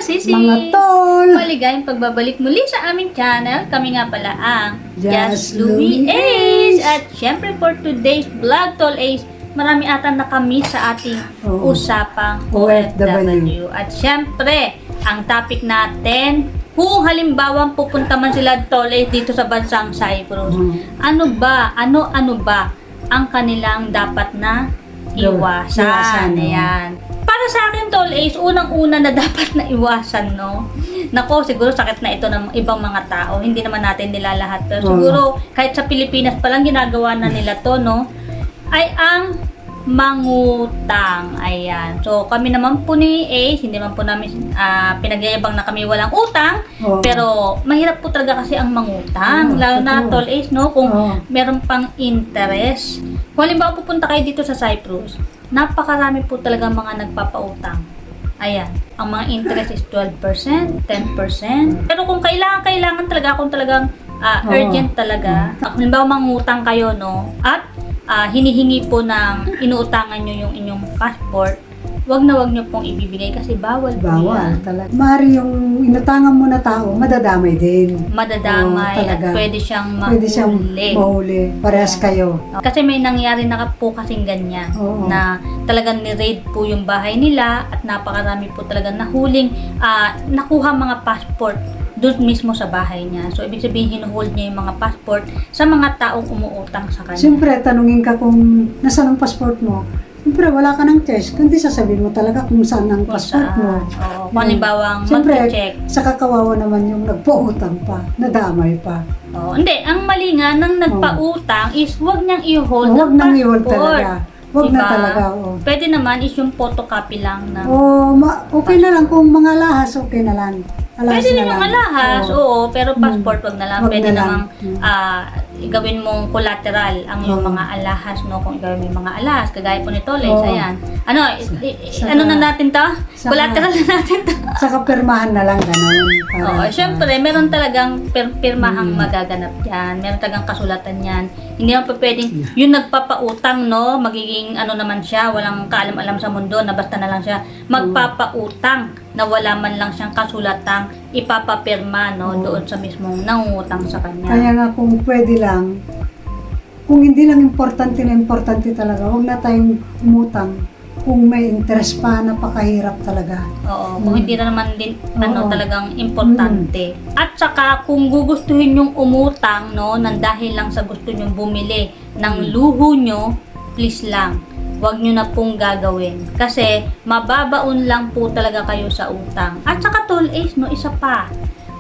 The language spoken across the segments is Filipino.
sisi! Mga tol! Maligayang pagbabalik muli sa aming channel. Kami nga pala ang Just Louie Louie Ace. Ace. At syempre for today's vlog, Tol Ace, marami ata na kami sa ating Oo. usapang OFW. At syempre, ang topic natin, kung halimbawa pupunta man sila, Tol Ace, dito sa bansang Cyprus, ano ba ang kanilang dapat na iwasan? Iwasan, no? Ayan. Para sa akin, Tol Ace, unang-una na dapat na iwasan, no? Nako, siguro sakit na ito ng ibang mga tao. Hindi naman natin nila lahat. Pero siguro, kahit sa Pilipinas pa lang ginagawa na nila to, no? Ay ang mangutang. Ayan. So, kami naman po ni Ace, hindi naman po namin pinagyayabang na kami walang utang. Oo. Pero, mahirap po talaga kasi ang mangutang. Oo, Lalo na, totoo. Tol Ace, no? Kung Oo. meron pang interest. Kung halimbawa pupunta kayo dito sa Cyprus, napakarami po talaga mga nagpapautang. Ayan, ang mga interest is 12%, 10%. Pero kung kailangan talaga, kung talagang urgent talaga, halimbawa mangutang kayo, no, at hinihingi po ng inuutangan nyo yung inyong passport, wag na wag nyo pong ibibigay kasi bawal po Bawal yan. talaga. Mari yung inutangan mo na tao, madadamay din. Madadamay Oo, at talaga. pwede siyang Pwede siyang mahuli. mahuli. Parehas kayo. Kasi may nangyari na po kasing ganyan Oo. na talagang ni-raid po yung bahay nila at napakarami po talagang nahuling nakuha mga passport doon mismo sa bahay niya. So, ibig sabihin, hinuhold niya yung mga passport sa mga taong umuutang sa kanya. Siyempre, tanungin ka kung nasaan ang passport mo. Siyempre, wala ka ng choice. Kundi sasabihin mo talaga kung saan ang Kung passport mo. Oo, kung halimbawang Siyempre, mag-check. sa kakawawa naman yung nagpautang pa, nadamay pa. Oo, hindi, ang mali nga ng nagpautang is huwag niyang i-hold Huwag ang nang iwan passport. talaga. Huwag na Diba? talaga. Oo. Pwede naman is yung photocopy lang na. Okay na lang kung mga lahas, okay na lang. Alahas Pwede na namang lang. alahas, oo, pero passport wag na lang. Wag Pwede na lang. namang gawin mong collateral ang yung Oo. mga alahas, no? Kung gawin mo yung mga alahas, kagaya po ni Toles, Oo. ayan. Ano, Saka- ano na natin to? saka- Collateral na natin to. Saka pirmahan na lang, gano'n. Oo, syempre, meron talagang pirmahang magaganap yan. Meron talagang kasulatan yan. Hindi naman pa pwedeng, yung nagpapautang, no, magiging ano naman siya, walang kaalam-alam sa mundo, na basta na lang siya magpapautang, na wala man lang siyang kasulatang ipapapirma, no, doon sa mismong nangungutang sa kanya. Kaya nga kung pwede lang, kung hindi lang importante na importante talaga, huwag na tayong umutang. Kung may interest pa, napakahirap talaga. Oo, kung hindi na naman din ano Oo. talagang importante. At saka kung gugustuhin yung umutang, no, nang dahil lang sa gusto nyong bumili ng luho nyo, please lang, wag nyo na pong gagawin. Kasi mababaon lang po talaga kayo sa utang. At saka, Tol Ace, no, isa pa,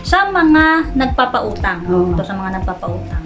sa mga nagpapautang, Oo. ito sa mga nagpapautang,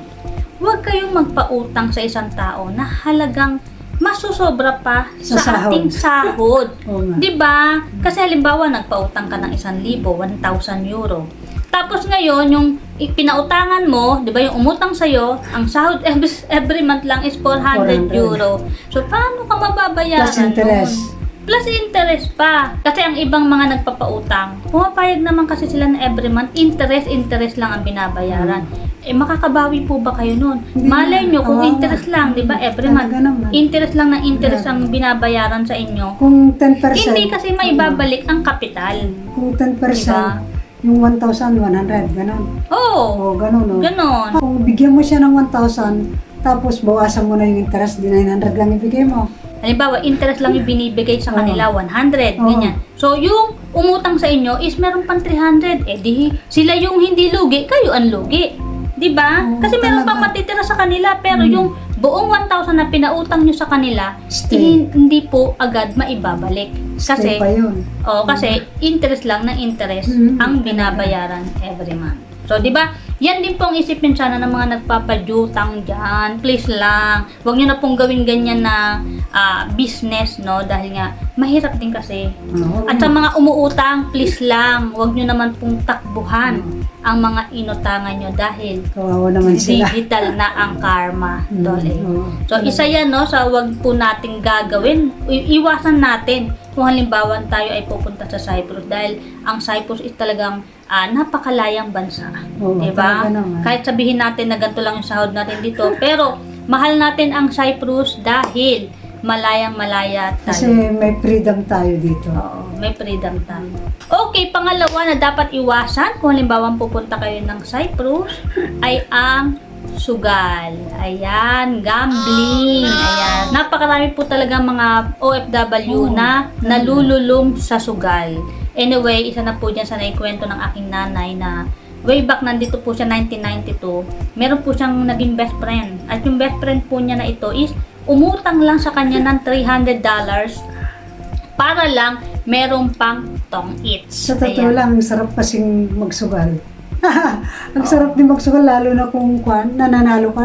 huwag kayong magpautang sa isang tao na halagang masusobra pa Sa sa sahod. ating sahod. Oo nga. 'Di ba? Kasi halimbawa nagpautang ka ng 1,000, 1,000 euro. Tapos ngayon yung pinautangan mo, 'di ba, yung umutang sa ang sahod every month lang is 400 400. euro. So paano ka mababayaran? Plus interest. nun? Plus interest pa. Kasi ang ibang mga nagpapautang, pumapayag naman kasi sila na every month, interest lang ang binabayaran. Eh, makakabawi po ba kayo nun? Hindi Malay nyo, kung kawawa. interest lang, di ba, every month, Talaga naman. interest lang ng interest ang binabayaran sa inyo. Kung 10%, Hindi kasi maibabalik ang kapital. kung 10%, Diba? yung 1,100, gano'n. Oo, Oo, gano'n. No? ganon. Kung bigyan mo siya ng 1,000, tapos bawasan mo na yung interest, di 900 lang ibigay mo. Halimbawa, interest lang yung binibigay sa Oo. kanila, 100, Oo. ganyan. So, yung umutang sa inyo is meron pang 300. Eh, di, sila yung hindi lugi, kayo ang lugi. Di ba? Oo, Kasi meron pang talaga. matitira sa kanila, pero yung buong 1,000 na pinautang nyo sa kanila, Stay. hindi po agad maibabalik. Stay Kasi, pa yun. kasi interest lang ng interest ang binabayaran every month. So, di ba? Yan din pong isipin sana ng mga nagpapadutang dyan. Please lang. Huwag nyo na pong gawin ganyan na business, no? Dahil nga, mahirap din kasi. Oo. At sa mga umuutang, please lang. Huwag nyo naman pong takbuhan ang mga inutangan nyo dahil Kawawa naman sila. digital na ang karma. Dole. Oo. So, isa yan, no, sa wag po nating gagawin. Iwasan natin kung halimbawa tayo ay pupunta sa Cyprus dahil ang Cyprus is talagang napakalayang bansa. Oo, Diba? talaga naman. Kahit sabihin natin na ganito lang yung sahod natin dito, pero mahal natin ang Cyprus dahil malayang malaya tayo. Kasi may freedom tayo dito. Oo, may freedom tayo. Okay, pangalawa na dapat iwasan kung halimbawa pupunta kayo ng Cyprus ay ang sugal. Ayan, gambling. Ayan. Napakarami po talaga mga OFW na nalululong sa sugal. Anyway, isa na po dyan sa naikwento ng aking nanay na way back nandito po siya 1992. Meron po siyang naging best friend. At yung best friend po niya na ito is umutang lang sa kanya ng $300 para lang merong pang tong eats. Sa totoo lang, ang sarap kasing magsugal. Ang sarap din magsugal, lalo na kung nananalo ka.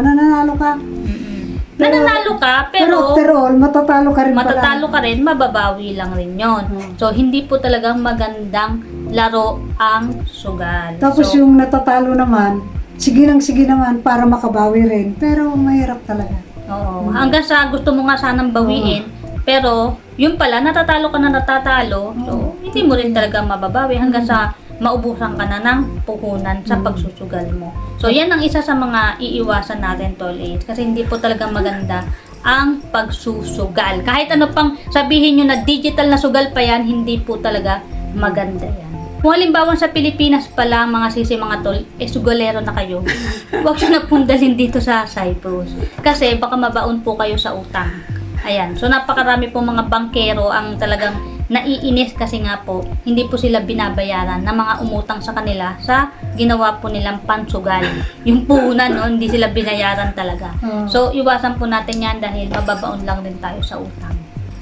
Nananalo ka, pero after all, matatalo ka rin matatalo ka rin, mababawi lang rin yon. So, hindi po talagang magandang laro ang sugal. Tapos so, yung natatalo naman, sige naman para makabawi rin. Pero mahirap talaga. oo. Hanggang sa gusto mo nga sanang bawiin, pero yung pala, natatalo ka na natatalo, so hindi mo rin talaga mababawi hanggang sa maubusan ka na ng puhunan sa pagsusugal mo. So, yan ang isa sa mga iiwasan natin, Tol Ace. Kasi hindi po talaga maganda ang pagsusugal. Kahit ano pang sabihin nyo na digital na sugal pa yan, hindi po talaga maganda yan. Kung halimbawa sa Pilipinas pala, mga sisi, mga tol, sugalero na kayo, huwag nyo na pundalin dito sa Cyprus. Kasi baka mabaon po kayo sa utang. Ayan. So, napakarami po mga bankero ang talagang naiinis kasi nga po, hindi po sila binabayaran ng mga umutang sa kanila sa ginawa po nilang pansugal. Yung puhunan, no, hindi sila binayaran talaga. So, iwasan po natin yan dahil mababaon lang din tayo sa utang.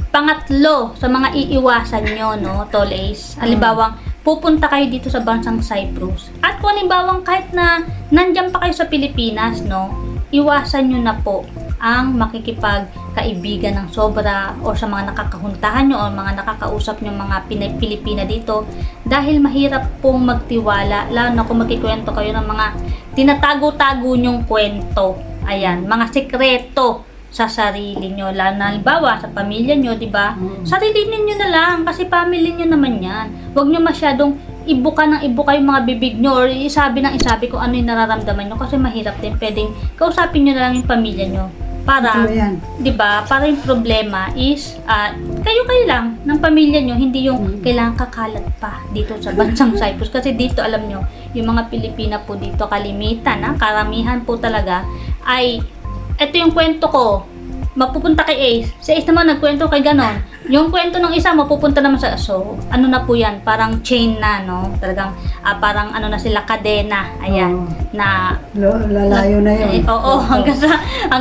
Pangatlo, sa mga iiwasan nyo, no, Tol Ace, halimbawa, pupunta kayo dito sa bansang Cyprus. At kung halimbawa, kahit na nandyan pa kayo sa Pilipinas, no, iwasan nyo na po ang makikipagkaibigan ng sobra o sa mga nakakahuntahan nyo o mga nakakausap nyo mga Pilipina dito dahil mahirap pong magtiwala lalo na kung magkikwento kayo ng mga tinatago-tago nyong kwento. Ayan, mga sekreto sa sarili nyo, lalo na halimbawa sa pamilya nyo, di ba? Sarili ninyo na lang kasi family nyo naman yan. Huwag nyo masyadong ibuka yung mga bibig nyo or isabi kung ano yung nararamdaman nyo kasi mahirap din. Pwedeng kausapin nyo na lang yung pamilya nyo para, di ba, para yung problema is kayo lang ng pamilya nyo, hindi yung kailangan kakalat pa dito sa bansang Cyprus kasi dito alam nyo, yung mga Pilipina po dito kalimitan, karamihan po talaga ay ito yung kwento ko, mapupunta kay Ace. Si Ace naman nagkwento kay ganon. Yung kwento ng isa, mapupunta naman sa so, ano na po yan, parang chain na, no? Talagang, parang ano na sila, kadena. Ayan, na lalayo na yun. Oo, hanggang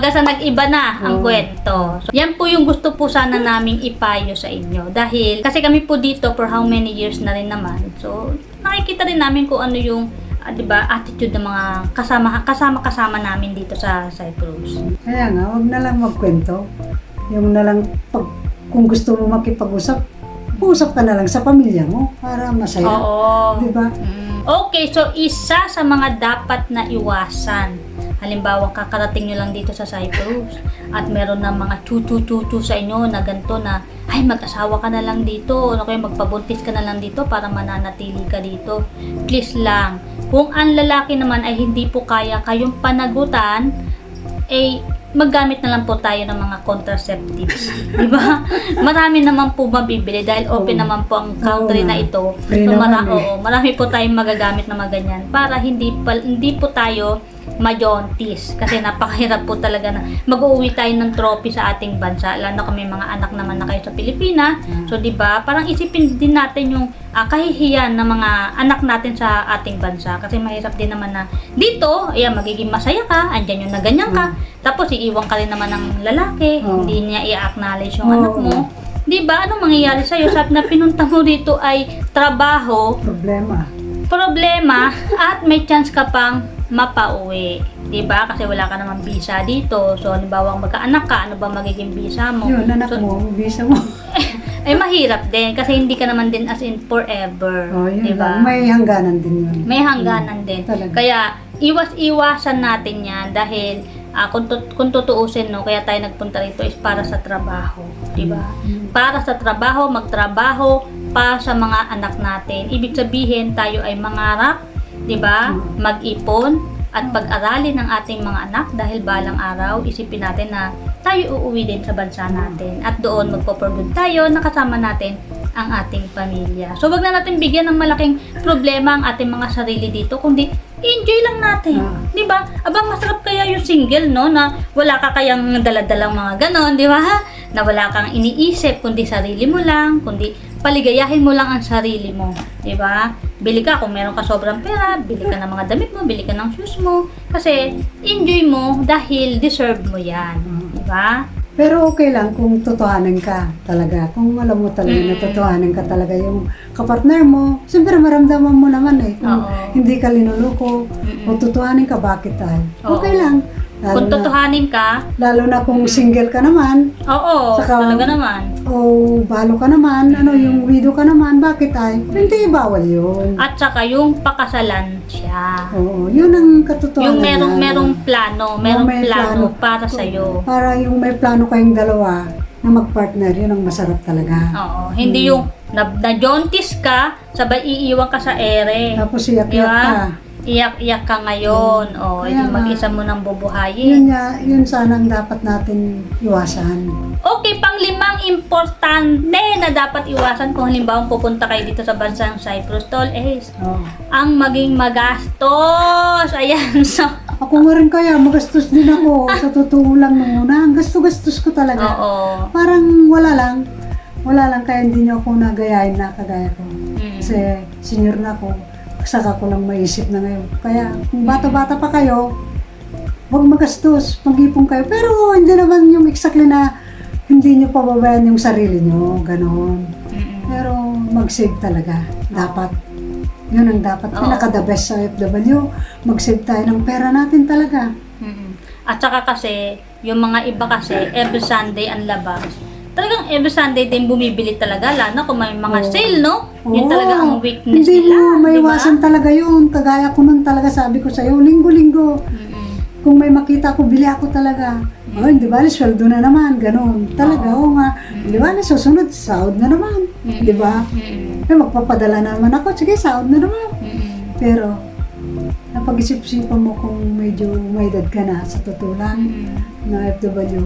sa nag-iba na ang kwento. So, yan po yung gusto po sana naming ipayo sa inyo. Dahil, kasi kami po dito for how many years na rin naman. So, nakikita rin namin kung ano yung diba, attitude ng mga kasama namin dito sa Cyprus. Kaya nga, wag na lang magkwento. Yung na lang, kung gusto mo makipag-usap, usap ka na lang sa pamilya mo para masaya. Oo. Diba? Okay, so isa sa mga dapat na iwasan. Halimbawa, kakarating nyo lang dito sa Cyprus at meron na mga tutu sa inyo na ganito na ay mag-asawa ka na lang dito o kaya magpabuntis ka na lang dito para mananatili ka dito. Please lang, kung ang lalaki naman ay hindi po kaya kayong panagutan, maggamit na lang po tayo ng mga contraceptives. Diba? Marami naman po mabibili dahil open naman po ang country na ito. So, marami po tayong magagamit na mga ganyan para hindi po tayo majontis. Kasi napakahirap po talaga na mag-uuwi tayo ng trophy sa ating bansa. Lalo na kami mga anak naman na kayo sa Pilipinas. So, diba? Parang isipin din natin yung kahihiyan ng mga anak natin sa ating bansa. Kasi mahirap din naman na dito, magiging masaya ka, andyan yung naganyan ka. Tapos, iiwan ka rin naman ng lalaki. Hindi niya i-acknowledge yung anak mo. Diba? Anong mangyayari sa'yo? Sabi na pinunta mo dito ay trabaho. Problema at may chance ka pang mapauwi. Diba? Kasi wala ka naman visa dito. So, halimbawa magkaanak ka, ano ba magiging visa mo? Yun, anak mo, visa mo. Mahirap din kasi hindi ka naman din as in forever. Diba? May hangganan din yun. May hangganan din. Talaga. Kaya, iwas-iwasan natin yan dahil kung tutuusin, no, kaya tayo nagpunta rito is para sa trabaho. Diba? Para sa trabaho, magtrabaho para sa mga anak natin. Ibig sabihin, tayo ay mangarap, diba? Mag-ipon at pag-aralin ng ating mga anak dahil balang araw, isipin natin na tayo uuwi din sa bansa natin at doon magpo-for good tayo, nakasama natin ang ating pamilya. So, wag na natin bigyan ng malaking problema ang ating mga sarili dito, kundi enjoy lang natin. Di ba? Abang masarap kaya yung single, no? Na wala ka kayang daladalang mga ganon, di ba? Na wala kang iniisip, kundi sarili mo lang, kundi paligayahin mo lang ang sarili mo. Di ba? Bili ka kung meron ka sobrang pera, bili ka ng mga damit mo, bili ka ng shoes mo. Kasi, enjoy mo dahil deserve mo yan. Di ba? Pero okay lang kung totohanan ka talaga. Kung alam mo talaga na totohanan ka talaga yung kapartner mo. Siyempre maramdaman mo naman eh. Kung Oo. hindi ka linuloko o totohanan ka, bakit tayo? Okay Oo. lang. Lalo Kung na, totohanin ka, lalo na kung single ka naman, oo, Saka- talaga naman. o balo ka naman, yung widow ka naman, bakit tayo? Hindi bawal yun. At saka yung pakasalan siya. Oo, yun ang katotohanan. Yung yan. merong plano, merong may plano plano. para sa iyo. Para yung may plano kayong dalawa na magpartner, yun ang masarap talaga. Oo, hindi yung na-jauntis ka, sabay iiwan ka sa ere. Tapos iyak-iyak Diba? ka. Iyak-iyak ka ngayon. O, Kaya hindi nga. mag-isa mo nang bubuhayin. Yun sana ang dapat natin iwasan. Okay, pang-limang importante na dapat iwasan kung halimbawa pupunta kayo dito sa bansang Cyprus, Tol, is Oh. ang maging magastos. Ayan, so, Ako nga rin kaya, magastos din ako. Sa totoo lang nung una, ang gastos ko talaga. oo. Parang wala lang, kaya hindi niyo ako nagayahin na kagaya ko. Kasi senior na ako, saka ko lang maisip na ngayon. Kaya kung bata-bata pa kayo, huwag magastos, mag-ipon kayo. Pero hindi naman yung exactly na hindi niyo pababayan yung sarili niyo, ganoon. Pero mag-save talaga, dapat. Yun ang dapat. Oo. Pinaka-the best sa FW, mag-save tayo ng pera natin talaga. At saka kasi, yung mga iba kasi, every Sunday ang labas. Talagang every Sunday din bumibili talaga, lalo kung may mga Oo. sale, no? Yun Oo. talaga ang weakness Hindi nila, mo di ba? maiwasan talaga yun. Kagaya ko nun talaga, sabi ko sa'yo, linggo-linggo. Kung may makita ko, bili ako talaga. Oh, di ba, sweldo na naman, ganun. Talaga, oo nga. Di ba, susunod, sahod na naman. Di ba? Eh, magpapadala na naman ako, sige, sahod na naman. Pero, napag-isip-isipan mo kung medyo may edad ka na sa totoo lang na FW,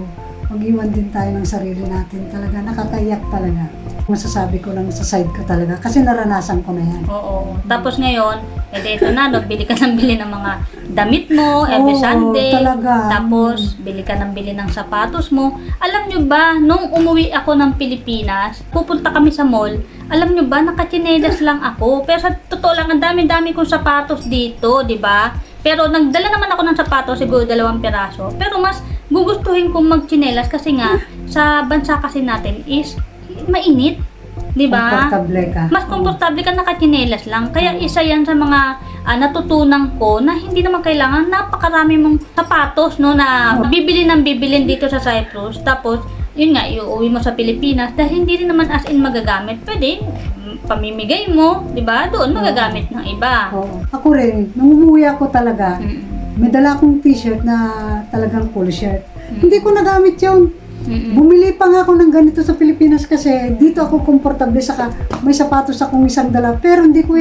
mag-iwan din tayo ng sarili natin talaga. Nakakaiyak talaga. Masasabi ko lang sa side ko talaga kasi naranasan ko na yan. Oo. Tapos ngayon, ito na, no, bili ka ng bili ng mga damit mo every Oo, Sunday. talaga. Tapos, bili ka ng bili ng sapatos mo. Alam nyo ba, nung umuwi ako ng Pilipinas, pupunta kami sa mall, alam nyo ba, nakachinelas lang ako. Pero sa totoo lang, ang dami-dami kong sapatos dito, di ba? Pero nagdala naman ako ng sapatos, siguro 2 piraso. Pero mas gugustuhin kong magchinelas kasi nga, sa bansa kasi natin is mainit. Di ba? Komportable ka. Mas komportable ka nakachinelas lang. Kaya isa yan sa mga natutunan ko na hindi naman kailangan napakarami mong sapatos, no, na bibili ng bibilin dito sa Cyprus. Tapos, yun nga, iuwi mo sa Pilipinas dahil hindi rin naman as in magagamit. Pwede, pamimigay mo, di ba? Doon magagamit ng iba. Oo. Ako rin, nung umuwi ako talaga, may dala akong t-shirt na talagang cool shirt. Hindi ko nagamit yun. Bumili pa nga ako ng ganito sa Pilipinas kasi dito ako komportable, saka may sapatos akong isang dala. Pero hindi ko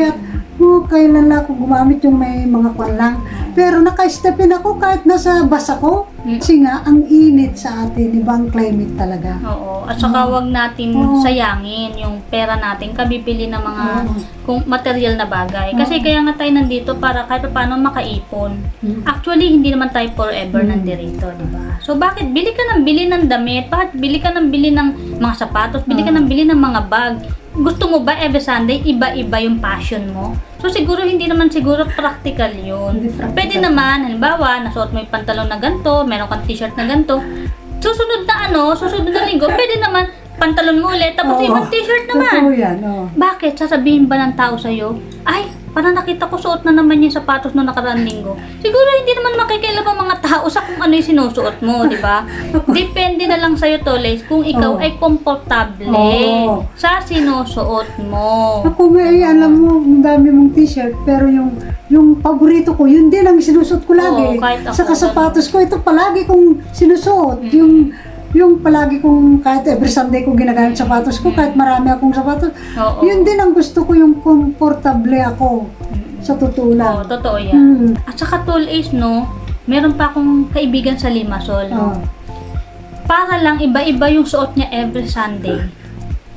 kailan lang ako gumamit yung may mga kwan lang. Pero naka-step-in ako kahit nasa bus ako. Kasi nga, ang init sa atin, ibang climate talaga. Oo. At saka wag natin sayangin yung pera natin kabibili ng mga kung material na bagay. Kasi kaya nga tayo nandito para kahit paano makaipon. Actually, hindi naman tayo forever nandito, di ba? So, bakit bili ka ng bili ng damit? Bakit bili ka ng bili ng mga sapatos? Bili ka ng bili ng mga bag? Gusto mo ba every Sunday iba-iba yung passion mo? So, siguro hindi naman siguro practical yun. Hindi practical. Pwede naman, halimbawa, nasuot mo yung pantalon na ganito, meron kang t-shirt na ganito. Susunod na linggo, pwede naman pantalon mo ulit, tapos Oo. ibang t-shirt naman. Totoo yan, oo. Bakit? Sasabihin ba ng tao sa'yo, ay, parang nakita ko suot na naman yung sapatos no nakaraang linggo. Siguro hindi naman makikialam ang mga tao sa kung ano yung sinusuot mo, di ba? Depende na lang sa'yo, Toles, kung ikaw Oo. ay komportable Oo. sa sinusuot mo. Ako may, alam mo, ang dami mong t-shirt, pero yung paborito ko, yun din ang sinusuot ko lagi. Oo, kahit ako, Saka sapatos ko, ito palagi kong sinusuot. Yung palagi kong, kahit every Sunday ko ginagamit sapatos ko, kahit marami akong sapatos, Oo. yun din ang gusto ko, yung komportable ako. Sa totoo Oo, lang. totoo yan. Hmm. At saka Tol Ace, no, meron pa akong kaibigan sa Limassol. Oh. Para lang iba-iba yung suot niya every Sunday.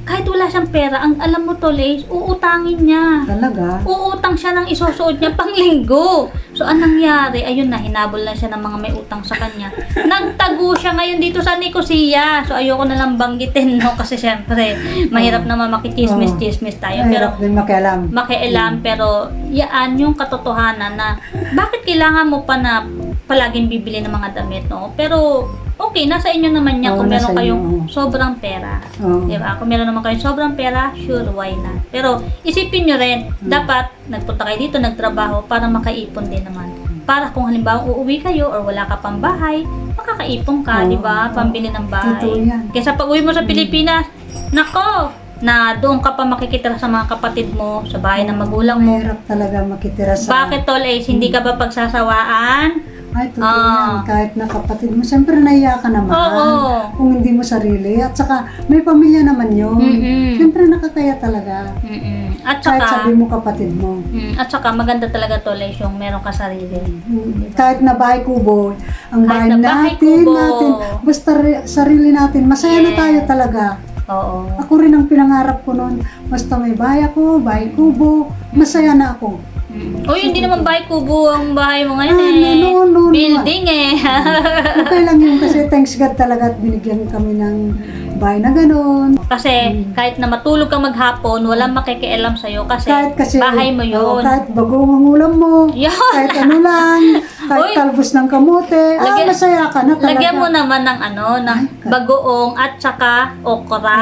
kahit wala siyang pera, ang alam mo tol eh, uutangin niya. Talaga? Uutang siya ng isusuot niya pang linggo. So, anong nangyari? Ayun na, hinabol na siya ng mga may utang sa kanya. Nagtago siya ngayon dito sa Nicosia. So, ayoko na lang banggitin, no? Kasi syempre, mahirap naman makichismis-chismis tayo. Pero, Mahirap din makialam. makialam, pero yaan yung katotohanan na bakit kailangan mo pa na palaging bibili ng mga damit, no? Pero, okay, nasa inyo naman yan Oo, kung meron nasa kayong inyo, oo. sobrang pera. Oo. Diba? Kung meron naman kayong sobrang pera, sure, why not? Pero, isipin nyo rin, dapat, nagpunta kayo dito, nagtrabaho, para makaipon din naman. Para kung halimbawa uuwi kayo or wala ka pang bahay, makakaipon ka, Oo. di ba? Pambili ng bahay. Totoo yan. Kaysa pag uwi mo sa Pilipinas, nako, na doon ka pa makikitira sa mga kapatid mo, sa bahay ng magulang mo. Mahirap talaga makitira sa... Bakit tol Ace, hindi ka ba pagsasawaan? Ay, totoo Ah. yan. Kahit na kapatid mo, siyempre naiya ka naman. Oo. Kung hindi mo sarili. At saka, may pamilya naman yun. Mm-mm. Siyempre nakakaya talaga. Mm-mm. At Kahit saka, sabi mo kapatid mo. at saka maganda talaga tol Ace yung meron ka sarili. Kahit na bahay kubo, ang bahay Kahit na bahay natin, kubo. basta sarili natin, masaya na Yes. tayo talaga. Oo. Ako rin ang pinangarap ko noon, basta may bahay ako, bahay kubo, masaya na ako. O hindi naman bahay kubo ang bahay mo ngayon Ah, eh. no. Building eh. Okay lang yun kasi thanks God talaga at binigyan kami ng bahay na gano'n. Kasi kahit na matulog ka maghapon, walang makikialam sa'yo kasi, Kahit kasi, bahay mo oo, yun. kahit bagong ang ulam mo, Yun. kahit ano lang, kahit Uy. talbos ng kamote, masaya ka na talaga. Lagyan mo naman ng ng bagoong at saka okra.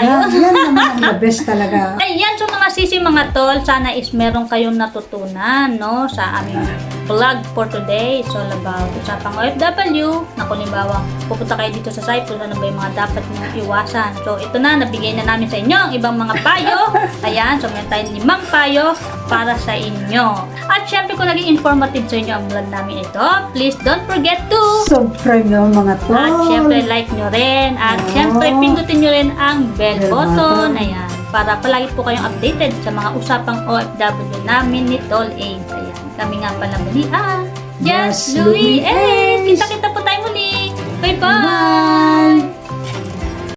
Yan naman ang the best talaga. Ayan, so mga sisi mga tol, sana is meron kayong natutunan, no, sa aming vlog for today. It's all about usapang OFW, na kung halimbawa, pupunta kayo dito sa Cyprus, ano ba yung mga dapat nyo iwasan. So, ito na, nabigay na namin sa inyo ang ibang mga payo. Ayan, so meron tayong 5 payo para sa inyo. At syempre, kung naging informative sa inyo ang vlog namin ito, please don't forget to Subscribe naman mga tol. at syempre, like nyo rin. At Oo. syempre, pindutin nyo rin ang bell Bell button. button. Ayan. Para palagi po kayong updated sa mga usapang OFW namin ni Tol Ace. Ayan. Kami nga pala muli Yes, Just Louie Louie Ace. Ace. Kita-kita po tayo muli. Bye-bye. Bye!